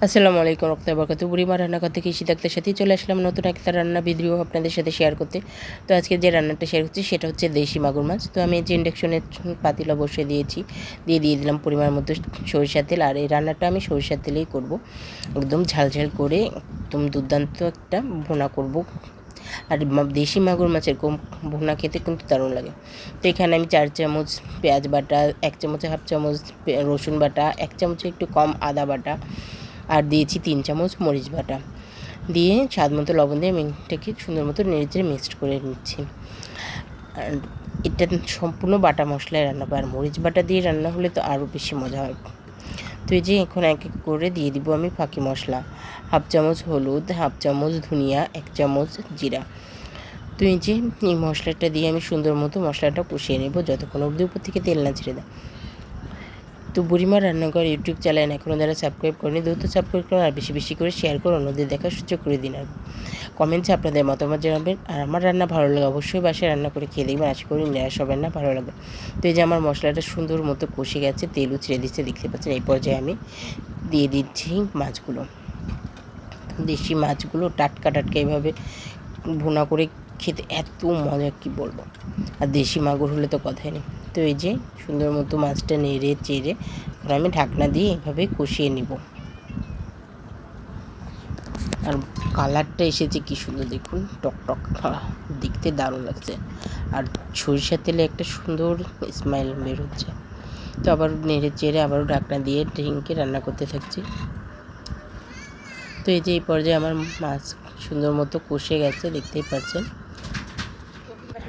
আসসালামু আলাইকুম রহমতুল্লাহি ওয়া বারাকাতুহু। বুড়িমা রান্নাঘর থেকে ঈশিতা আক্তার সাথেই চলে আসলাম নতুন একটা রান্না ভিডিও আপনাদের সাথে শেয়ার করতে। তো আজকে যে রান্নাটা শেয়ার করছি সেটা হচ্ছে দেশি মাগুর মাছ। তো আমি যে ইন্ডাকশনের পাতিলা বসিয়ে দিয়েছি, দিয়ে দিলাম পরিমাণ মতো সরিষার তেল। আর এই রান্নাটা আমি সরিষার তেলেই করব, একদম ঝালঝাল করে একদম দুর্দান্ত একটা ভুনা করব। আর দেশি মাগুর মাছের ভুনা খেতে কিন্তু দারুণ লাগে। তো এখানে আমি 4 চামচ পেঁয়াজ বাটা, 1 চামচে হাফ চামচ রসুন বাটা, 1 চামচে একটু কম আদা বাটা, আর দিয়েছি 3 চামচ মরিচ বাটা, দিয়ে স্বাদ মতো লবণ দিয়ে আমি এটাকে সুন্দর মতো নেড়েচেড়ে মিক্সড করে নিচ্ছি। আর এটা সম্পূর্ণ বাটা মশলায় রান্না করে, আর মরিচ বাটা দিয়ে রান্না হলে তো আরও বেশি মজা হয়। তো এই যে এখন এক এক করে দিয়ে দিব আমি ফাঁকি মশলা, হাফ চামচ হলুদ, হাফ চামচ ধনিয়া, 1 চামচ জিরা। তো এই যে এই মশলাটা দিয়ে আমি সুন্দর মতো মশলাটা কষিয়ে নেব যতক্ষণ অবধি উপর থেকে তেল না ছেড়ে দেয়। তো বুড়িমা রান্নাঘর ইউটিউব চ্যানেল এখনও যারা সাবস্ক্রাইব করেনি দ্রুত সাবস্ক্রাইব করুন, আর বেশি বেশি করে শেয়ার করে অন্যদের দেখার সুযোগ করে দিন। আর কমেন্টসে আপনাদের মতামত জানাবেন। আর আমার রান্না ভালো লাগে অবশ্যই বাসায় রান্না করে খেয়ে দেখবেন, আশা করি নিরাশ হবেন না, ভালো লাগবে। তো এই যে আমার মশলাটা সুন্দর মতো কষে গেছে, তেলও ছেড়ে দিচ্ছে দেখতে পাচ্ছেন। এই পর্যায়ে আমি দিয়ে দিচ্ছি মাছগুলো। দেশি মাছগুলো টাটকা টাটকা এইভাবে ভুনা করে খেতে এত মজা কী বলবো, আর দেশি মাগুর হলে তো কথাই নেই। তো এই যে সুন্দর মতো মাছটা নেড়ে চেড়ে আমি ঢাকনা দিয়ে এভাবে কষিয়ে নিব। আর কালারটা এসেছে কি সুন্দর দেখুন, টকটক দেখতে দারুণ লাগছে, আর সরিষার তেলে একটা সুন্দর স্মেল বের হচ্ছে। তো আবার নেড়ে চেড়ে আবারও ঢাকনা দিয়ে ঢেকে রান্না করতে থাকছি। তো এই যে এই পর্যায়ে আমার মাছ সুন্দর মতো কষে গেছে দেখতেই পাচ্ছেন।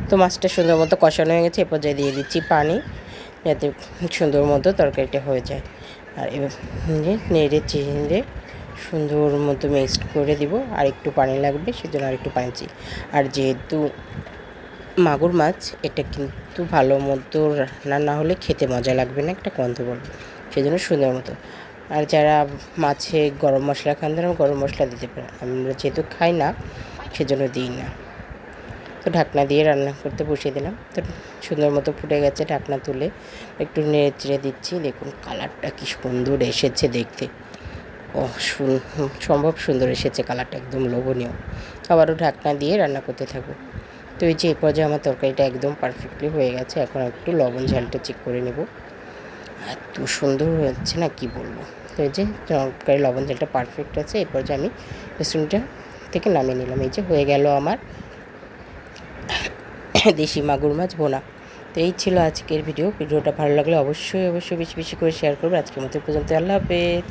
তো মাছটা সুন্দর মতো কষানো হয়ে গেছে, এ পর্যায়ে দিয়ে দিচ্ছি পানি, যাতে সুন্দর মতো তরকারিটা হয়ে যায়। আর এবার নেড়ে চেড়ে সুন্দর মতো মিক্সড করে দিব। আর একটু পানি লাগবে, সেজন্য আর একটু পানি চাই। আর যেহেতু মাগুর মাছ, এটা কিন্তু ভালো মতো রান্না না হলে খেতে মজা লাগবে না, একটা গন্ধ বলবে, সেজন্য সুন্দর মতো। আর যারা মাছে গরম মশলা খান তারা গরম মশলা দিতে পারেন, আমরা যেহেতু খাই না সেজন্য দিই না। তো ঢাকনা দিয়ে রান্না করতে বসিয়ে দিলাম। তো সুন্দর মতো ফুটে গেছে, ঢাকনা তুলে একটু নেড়ে চেড়ে দিচ্ছি। দেখুন কালারটা কি সুন্দর এসেছে দেখতে, সম্ভব সুন্দর এসেছে কালারটা, একদম লোভনীয়। আবারও ঢাকনা দিয়ে রান্না করতে থাকবো। তো এই যে এই পর্যায়ে আমার তরকারিটা একদম পারফেক্টলি হয়ে গেছে। এখন একটু লবণ ঝালটা চেক করে নেব, এত সুন্দর হচ্ছে না কি বলবো। তো এই যে তরকারি লবণ ঝালটা পারফেক্ট আছে, এই পর্যায়ে আমি রেস্টুরেন্টটা থেকে নামিয়ে নিলাম। এই যে হয়ে গেল আমার দেশি মাগুর মাছ ভোনা। তো এই ছিল আজকের ভিডিওটা ভালো লাগলে অবশ্যই বেশি বেশি করে শেয়ার করবে। আজকের মতো পর্যন্ত, আল্লাহ হাফেজ।